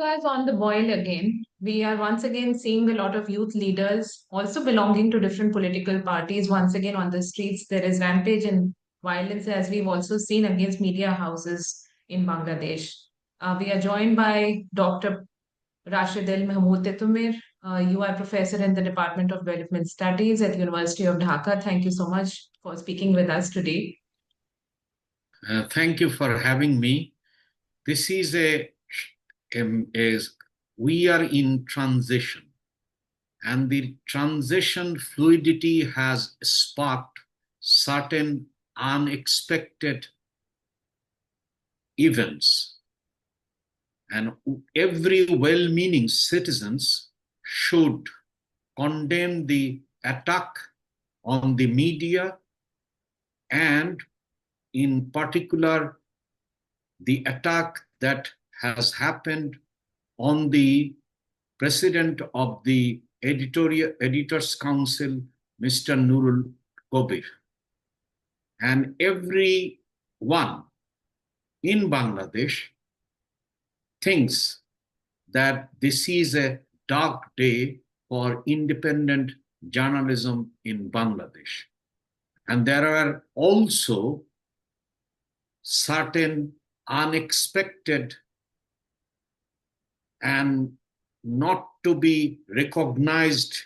Africa is on the boil again. We are once again seeing a lot of youth leaders, also belonging to different political parties, once again on the streets. There is rampage and violence, as we've also seen against media houses in Bangladesh. We are joined by Dr. Rashed Al Mahmud Titumir. You are professor in the Department of Development Studies at University of Dhaka. Thank you so much for speaking with us today. Thank you for having me. This is we are in transition, and the transition fluidity has sparked certain unexpected events, and every well-meaning citizens should condemn the attack on the media, and in particular the attack that has happened on the president of the editors council, Mr. Nurul Kobir. And everyone in Bangladesh thinks that this is a dark day for independent journalism in Bangladesh. And there are also certain unexpected and not to be recognized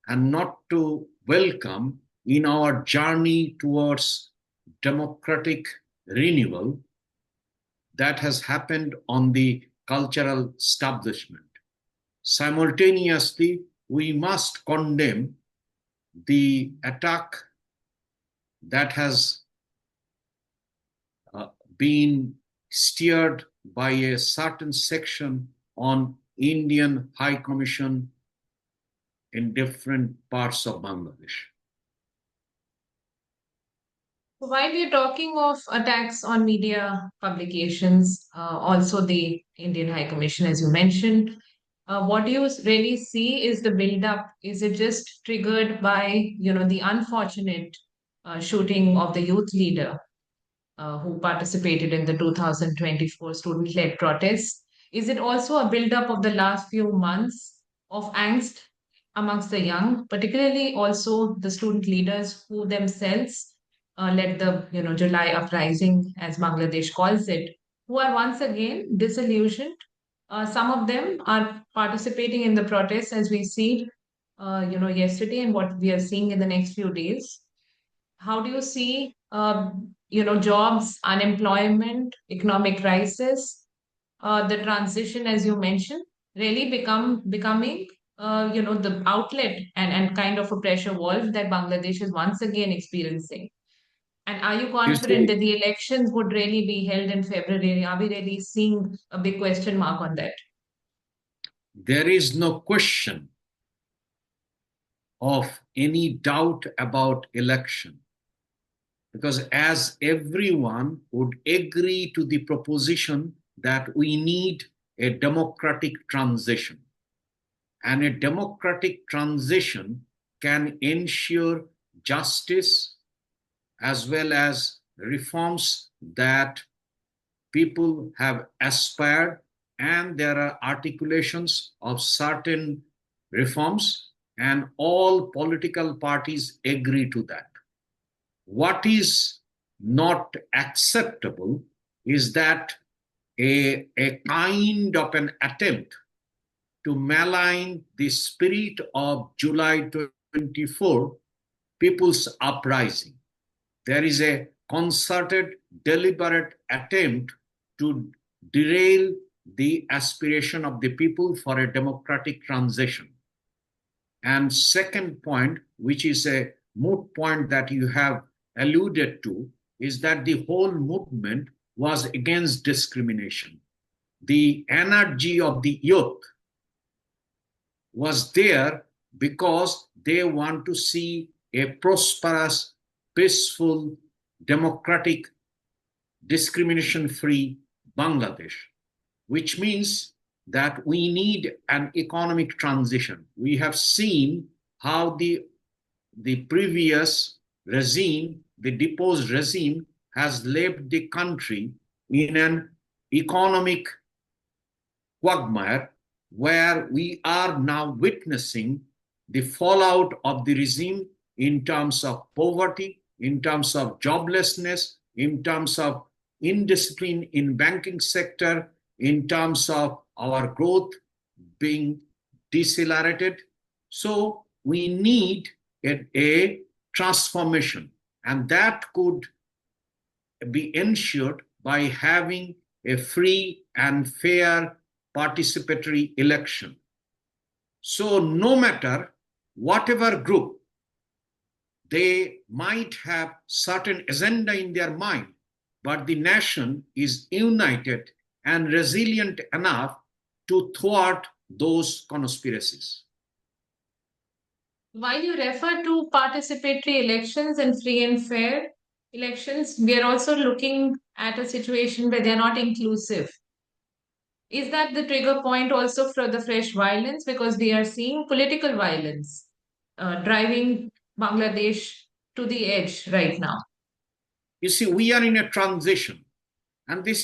and not to welcome in our journey towards democratic renewal that has happened on the cultural establishment. Simultaneously, we must condemn the attack that has been steered by a certain section on Indian High Commission in different parts of Bangladesh. While we're talking of attacks on media publications, also the Indian High Commission, as you mentioned, what do you really see is the build-up? Is it just triggered by, the unfortunate shooting of the youth leader who participated in the 2024 student-led protests? Is it also a build-up of the last few months of angst amongst the young, particularly also the student leaders who themselves led the July uprising, as Bangladesh calls it, who are once again disillusioned? Some of them are participating in the protests as we see, yesterday, and what we are seeing in the next few days. How do you see, jobs, unemployment, economic crisis, the transition, as you mentioned, really becoming, the outlet and kind of a pressure valve that Bangladesh is once again experiencing? And are you You confident see, that the elections would really be held in February? Are we really seeing a big question mark on that? there is no question of any doubt about election, because as everyone would agree to the proposition that we need a democratic transition, and a democratic transition can ensure justice as well as reforms that people have aspired, and there are articulations of certain reforms, and all political parties agree to that. What is not acceptable is that a kind of an attempt to malign the spirit of July 24 people's uprising. There is a concerted, deliberate attempt to derail the aspiration of the people for a democratic transition. And second point, which is a moot point that you have alluded to, is that the whole movement was against discrimination. The energy of the youth was there because they want to see a prosperous, peaceful, democratic, discrimination-free Bangladesh, which means that we need an economic transition. We have seen how the previous regime, the deposed regime, has left the country in an economic quagmire where we are now witnessing the fallout of the regime in terms of poverty, in terms of joblessness, in terms of indiscipline in banking sector, in terms of our growth being decelerated. So we need a transformation, and that could be ensured by having a free and fair participatory election. So no matter whatever group, they might have certain agenda in their mind, but the nation is united and resilient enough to thwart those conspiracies. While you refer to participatory elections and free and fair elections, we are also looking at a situation where they're not inclusive. Is that the trigger point also for the fresh violence? Because we are seeing political violence driving Bangladesh to the edge right now. You see, we are in a transition, and this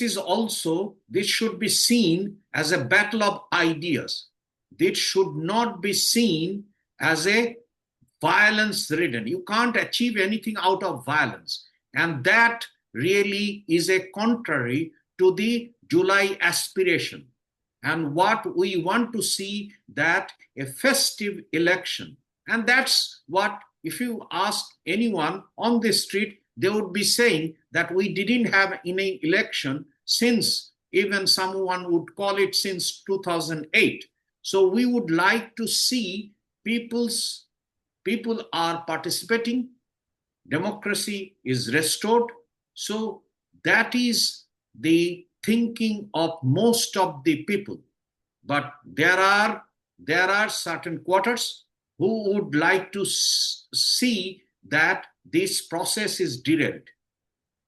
should be seen as a battle of ideas. This should not be seen as a violence ridden. You can't achieve anything out of violence. And that really is a contrary to the July aspiration. And what we want to see that a festive election. And that's what, if you ask anyone on the street, they would be saying that we didn't have any election since, even someone would call it since 2008. So we would like to see people are participating, democracy is restored. So that is the thinking of most of the people. But there are certain quarters who would like to see that this process is derailed,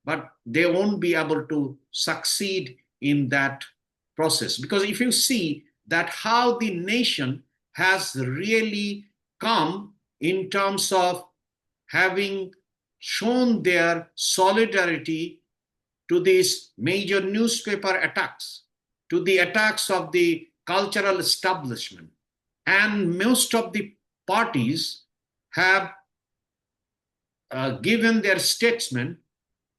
but they won't be able to succeed in that process. Because if you see that how the nation has really come in terms of having shown their solidarity to these major newspaper attacks, to the attacks of the cultural establishment, and most of the parties have given their statement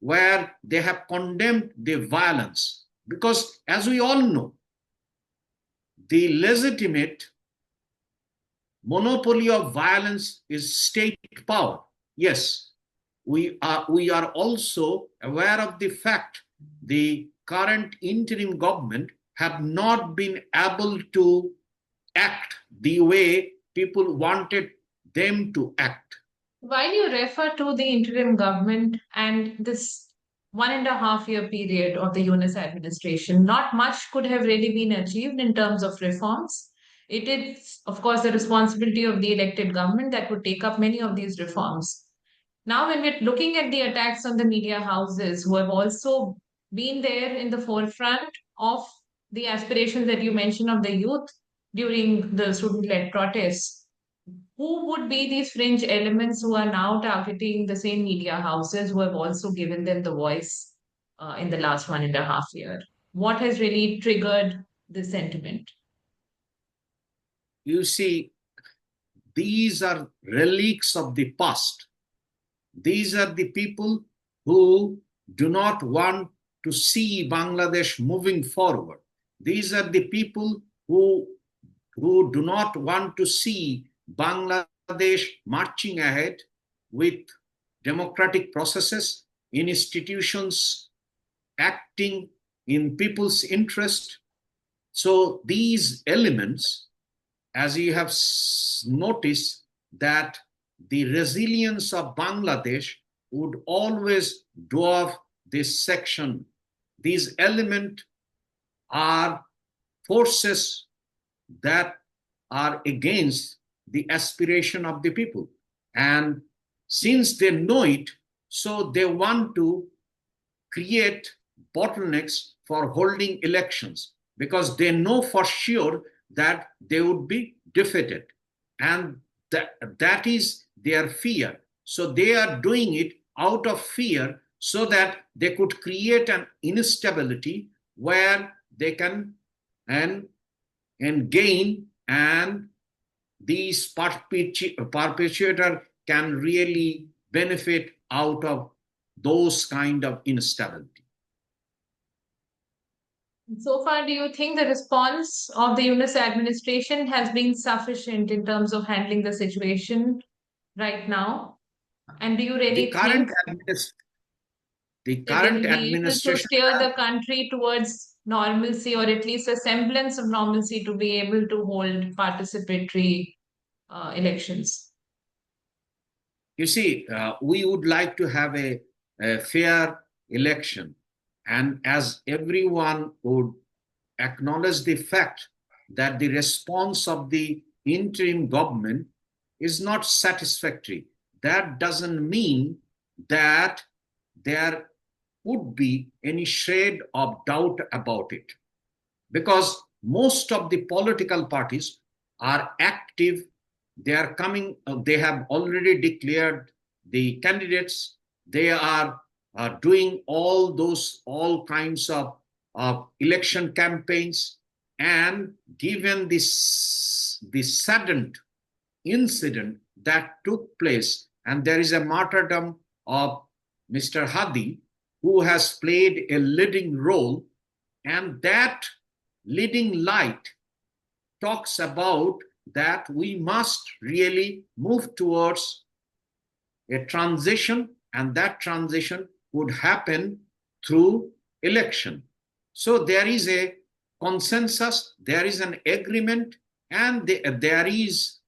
where they have condemned the violence. Because as we all know, the legitimate monopoly of violence is state power. Yes, we are also aware of the fact the current interim government have not been able to act the way people wanted them to act. While you refer to the interim government and this 1.5 year period of the Yunus administration, not much could have really been achieved in terms of reforms. It is, of course, the responsibility of the elected government that would take up many of these reforms. Now, when we're looking at the attacks on the media houses, who have also been there in the forefront of the aspirations that you mentioned of the youth during the student led protests, who would be these fringe elements who are now targeting the same media houses who have also given them the voice in the last 1.5 year? What has really triggered this sentiment? You see, these are relics of the past. These are the people who do not want to see Bangladesh moving forward. These are the people who do not want to see Bangladesh marching ahead with democratic processes, institutions acting in people's interest. So these elements, as you have noticed, that the resilience of Bangladesh would always dwarf this section. These elements are forces that are against the aspiration of the people. And since they know it, so they want to create bottlenecks for holding elections because they know for sure that they would be defeated. And that is their fear. So they are doing it out of fear so that they could create an instability where they can and and gain, and these perpetuator can really benefit out of those kind of instability. So far, do you think the response of the UNIS administration has been sufficient in terms of handling the situation right now? And do you The really current think the that they current will be able to administration steer has, the country towards normalcy, or at least a semblance of normalcy, to be able to hold participatory elections? you see, we would like to have a fair election, and as everyone would acknowledge the fact that the response of the interim government is not satisfactory. That doesn't mean that there would be any shade of doubt about it, because most of the political parties are active. They are coming, they have already declared the candidates. They are doing all kinds of election campaigns. And given this sudden incident that took place, and there is a martyrdom of Mr. Hadi, who has played a leading role, and that leading light talks about that we must really move towards a transition, and that transition would happen through election. So there is a consensus, there is an agreement, and there is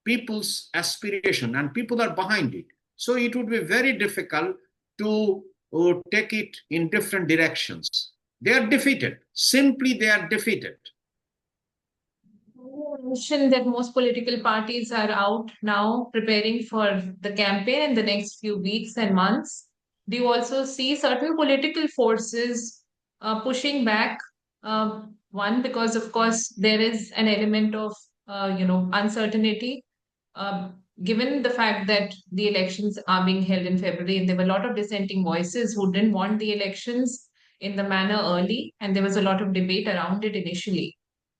people's aspiration, and people are behind it. So it would be very difficult to take it in different directions. They are defeated. Simply, they are defeated. You mentioned that most political parties are out now preparing for the campaign in the next few weeks and months. Do you also see certain political forces pushing back? One, because of course there is an element of uncertainty, given the fact that the elections are being held in February, and there were a lot of dissenting voices who didn't want the elections in the manner early, and there was a lot of debate around it initially.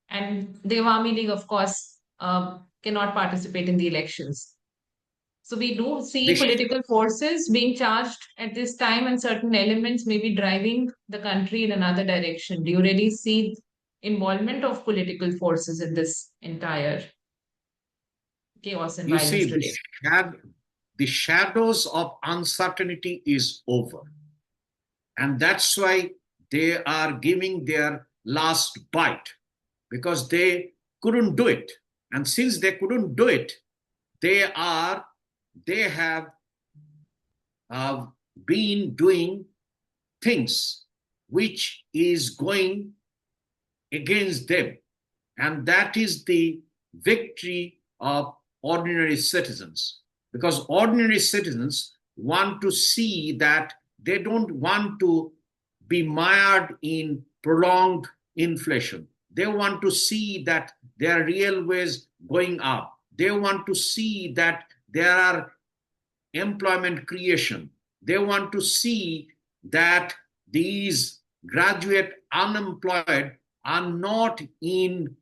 And the Awami League, of course, cannot participate in the elections. So we do see The, political forces being charged at this time, and certain elements may be driving the country in another direction. Do you really see involvement of political forces in this entire chaos and you violence see, today? the shadows of uncertainty is over. And that's why they are giving their last bite, because they couldn't do it. And since they couldn't do it, they have uh, been doing things which is going against them. And that is the victory of ordinary citizens. Because ordinary citizens want to see that they don't want to be mired in prolonged inflation. They want to see that their real wages going up. They want to see that there are employment creation. They want to see that these graduate unemployed are not in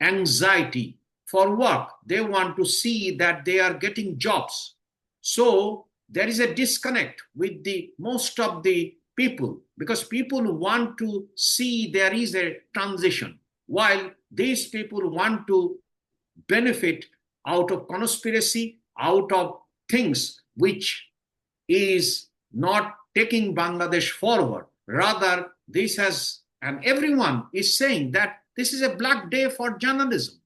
anxiety for work. They want to see that they are getting jobs. So there is a disconnect with the most of the people, because people want to see there is a transition, while these people want to benefit out of conspiracy, out of things which is not taking Bangladesh forward. Rather, this has, and everyone is saying that this is a black day for journalism.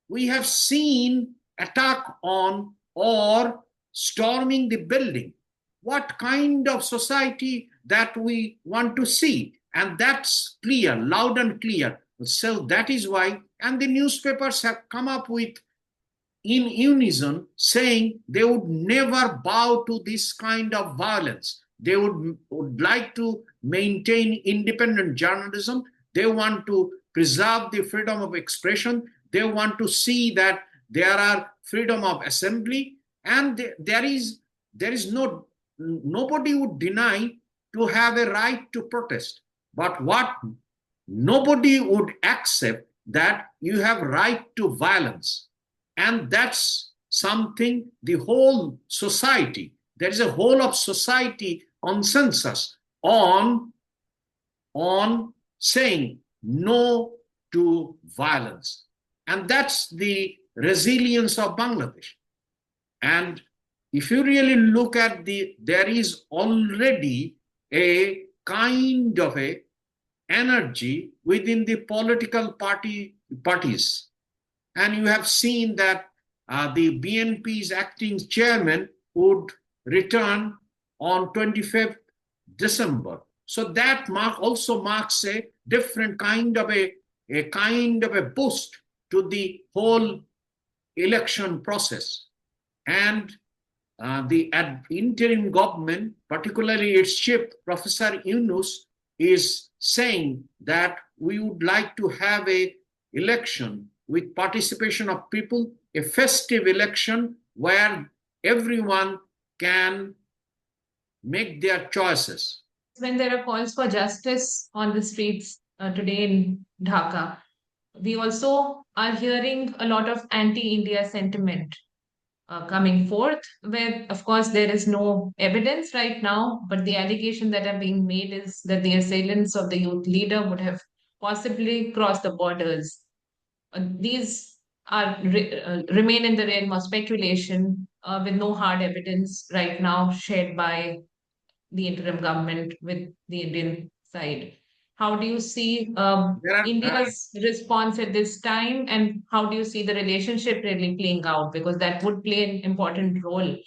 We have seen attack on or storming the building. What kind of society that we want to see? And that's clear, loud and clear. So that is why, and the newspapers have come up with in unison saying they would never bow to this kind of violence. They would like to maintain independent journalism. They want to preserve the freedom of expression. They want to see that there are freedom of assembly, and there is nobody would deny to have a right to protest. But what nobody would accept that you have right to violence. And that's something the whole society, there is a whole of society consensus on saying no to violence. And that's the resilience of Bangladesh. And if you really look at there is already a kind of a energy within the political parties. And you have seen that the BNP's acting chairman would return on 25th December. So that also marks a different kind of a kind of a boost to the whole election process. And the interim government, particularly its chief, Professor Yunus, is saying that we would like to have a election with participation of people, a festive election where everyone can make their choices. When there are calls for justice on the streets today in Dhaka, we also are hearing a lot of anti-India sentiment coming forth, where, of course, there is no evidence right now, but the allegation that are being made is that the assailants of the youth leader would have possibly crossed the borders. These remain in the realm of speculation with no hard evidence right now shared by the interim government with the Indian side. How do you see India's response at this time, and how do you see the relationship really playing out? Because that would play an important role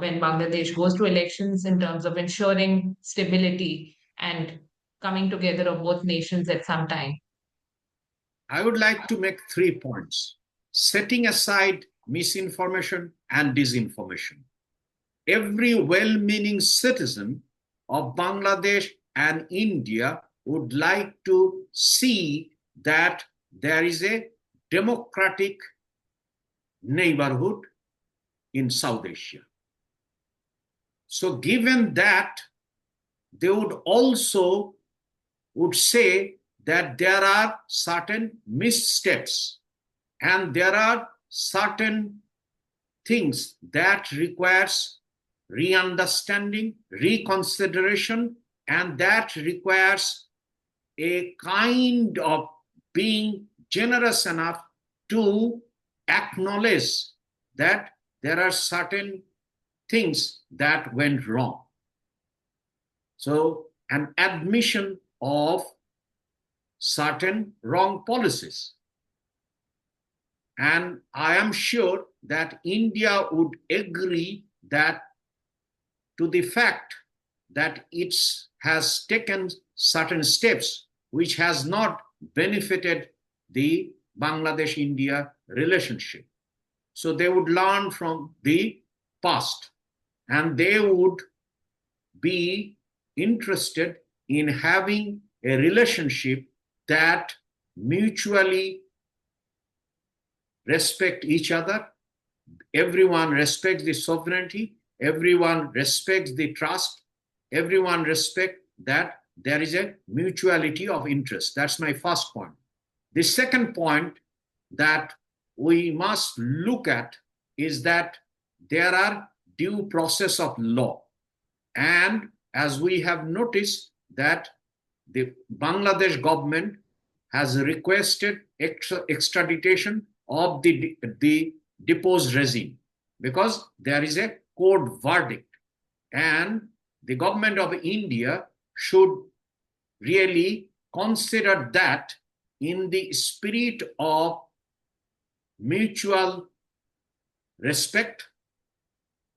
when Bangladesh goes to elections in terms of ensuring stability and coming together of both nations at some time. I would like to make 3 points. Setting aside misinformation and disinformation, every well-meaning citizen of Bangladesh and India would like to see that there is a democratic neighborhood in South Asia. So given that, they would also would say that there are certain missteps and there are certain things that requires re-understanding, reconsideration, and that requires a kind of being generous enough to acknowledge that there are certain things that went wrong. So an admission of certain wrong policies. And I am sure that India would agree that to the fact that it has taken certain steps which has not benefited the Bangladesh-India relationship. So they would learn from the past and they would be interested in having a relationship that mutually respect each other. Everyone respects the sovereignty. Everyone respects the trust. Everyone respects that there is a mutuality of interest. That's my first point. The second point that we must look at is that there are due process of law. And as we have noticed that the Bangladesh government has requested extradition of the deposed regime because there is a court verdict, and the government of India should really consider that in the spirit of mutual respect,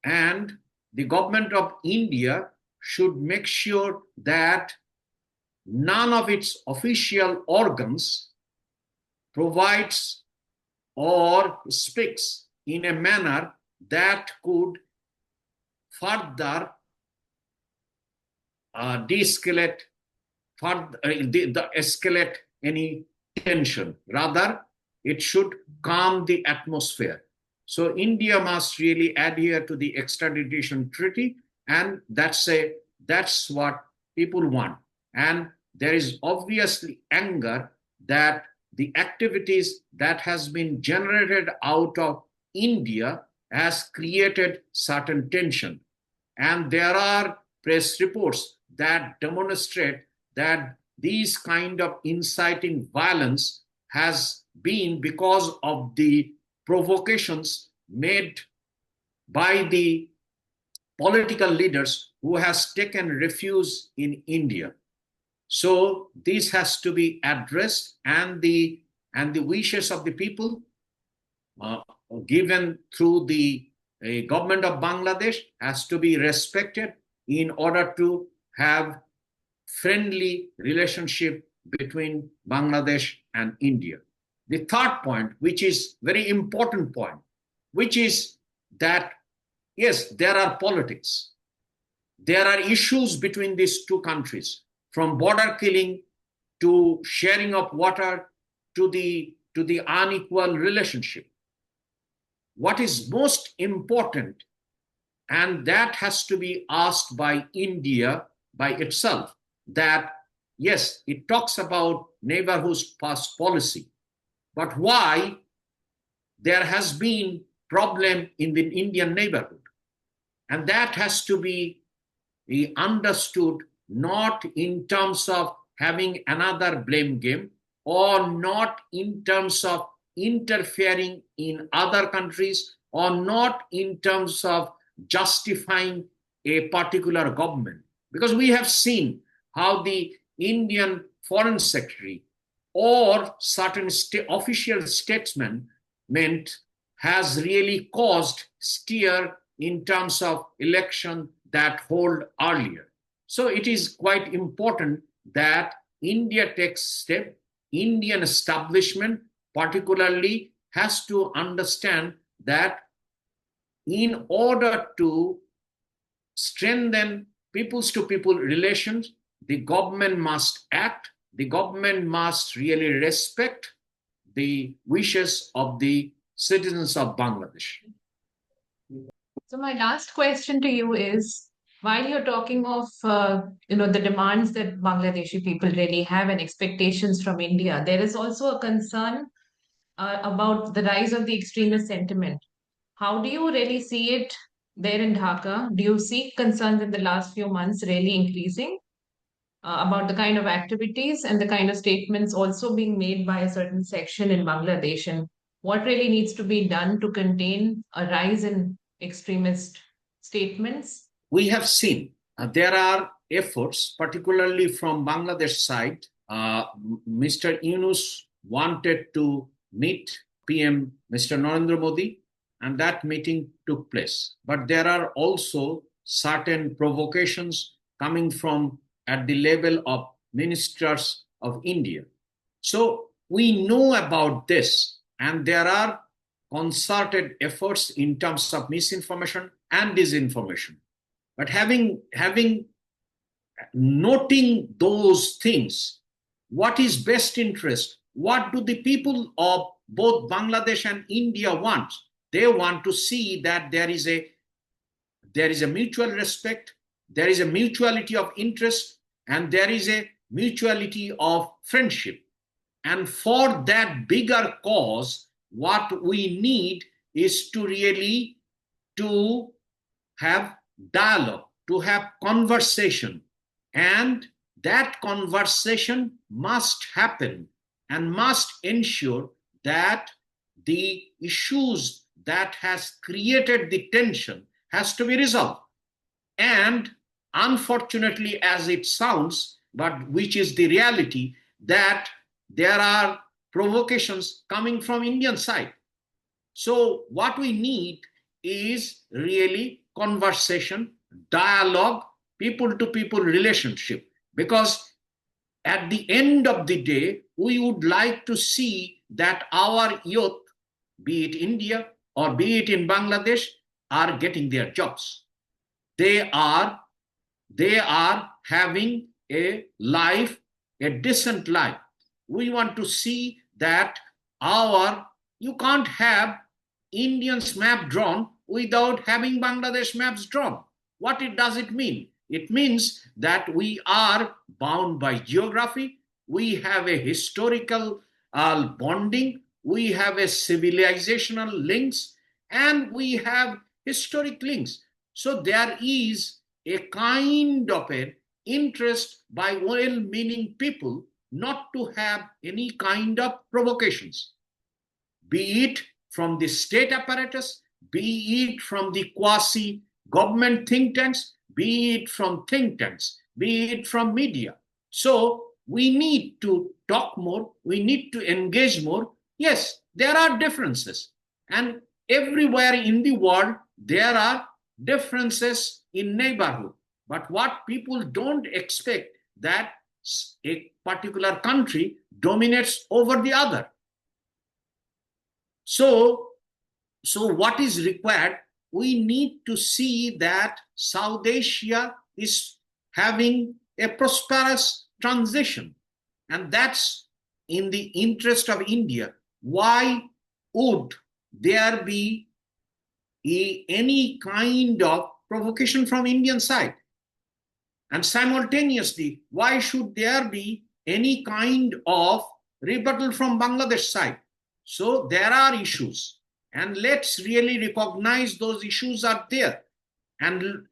and the government of India should make sure that none of its official organs provides or speaks in a manner that could further de-escalate, escalate any tension. Rather, it should calm the atmosphere. So India must really adhere to the extradition treaty, and that's what people want. And there is obviously anger that the activities that has been generated out of India has created certain tension. And there are press reports that demonstrate that these kind of inciting violence has been because of the provocations made by the political leaders who has taken refuge in India. So this has to be addressed, and the wishes of the people uh, given through the government of Bangladesh has to be respected in order to have friendly relationship between Bangladesh and India. The third point, which is very important point, which is that yes, there are politics. There are issues between these two countries, from border killing to sharing of water to the unequal relationship. What is most important, and that has to be asked by India by itself, that yes, it talks about neighborhood policy, but why there has been problem in the Indian neighborhood? And that has to be understood not in terms of having another blame game, or not in terms of interfering in other countries, or not in terms of justifying a particular government. Because we have seen how the Indian foreign secretary or certain official statesmen has really caused stir in terms of election that hold earlier. So it is quite important that India takes step. Indian establishment particularly has to understand that in order to strengthen peoples to people relations, the government must act, the government must really respect the wishes of the citizens of Bangladesh. So my last question to you is, while you're talking of the demands that Bangladeshi people really have and expectations from India, there is also a concern about the rise of the extremist sentiment. How do you really see it there in Dhaka? Do you see concerns in the last few months really increasing about the kind of activities and the kind of statements also being made by a certain section in Bangladesh? And what really needs to be done to contain a rise in extremist statements? We have seen there are efforts, particularly from Bangladesh side. Mr. Yunus wanted to meet PM Mr. Narendra Modi, and that meeting took place. But there are also certain provocations coming from at the level of ministers of India. So we know about this, and there are concerted efforts in terms of misinformation and disinformation. But having noting those things, what is best interest? What do the people of both Bangladesh and India want? They want to see that there is a mutual respect, there is a mutuality of interest, and there is a mutuality of friendship. And for that bigger cause, what we need is to really to have dialogue, to have conversation. And that conversation must happen and must ensure that the issues that has created the tension has to be resolved. And unfortunately, as it sounds, but which is the reality, that there are provocations coming from Indian side. So what we need is really conversation, dialogue, people to people relationship. Because at the end of the day, we would like to see that our youth, be it India or be it in Bangladesh, are getting their jobs. They are having a life, a decent life. We want to see that you can't have Indians map drawn without having Bangladesh maps drawn. What does it mean? It means that we are bound by geography. We have a historical bonding, we have a civilizational links, and we have historic links. So there is a kind of an interest by well-meaning people not to have any kind of provocations, be it from the state apparatus, be it from the quasi government think tanks, be it from think tanks, be it from media. So we need to talk more, we need to engage more. Yes, there are differences, and everywhere in the world there are differences in neighborhood. But what people don't expect that a particular country dominates over the other. So, what is required? We need to see that South Asia is having a prosperous transition, and that's in the interest of India. Why would there be any kind of provocation from Indian side? And simultaneously, why should there be any kind of rebuttal from Bangladesh side? So there are issues, and let's really recognize those issues are there, and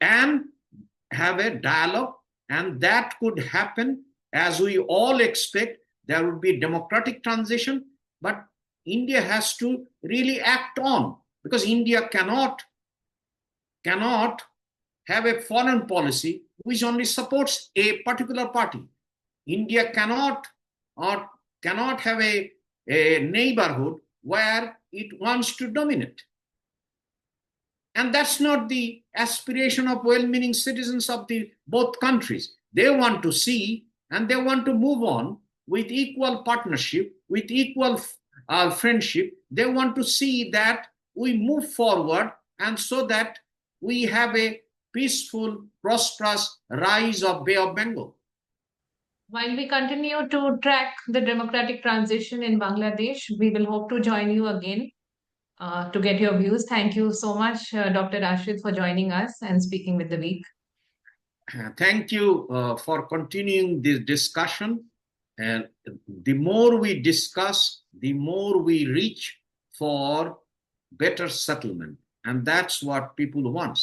have a dialogue, and that could happen as we all expect. There would be democratic transition, but India has to really act on, because India cannot have a foreign policy which only supports a particular party. India cannot have a neighborhood where it wants to dominate. And that's not the aspiration of well-meaning citizens of the both countries. They want to see and they want to move on with equal partnership, with equal friendship. They want to see that we move forward, and so that we have a peaceful, prosperous rise of Bay of Bengal. While we continue to track the democratic transition in Bangladesh, we will hope to join you again to get your views. Thank you so much, Dr. Rashid, for joining us and speaking with the week. Thank you for continuing this discussion. And the more we discuss, the more we reach for better settlement. And that's what people want.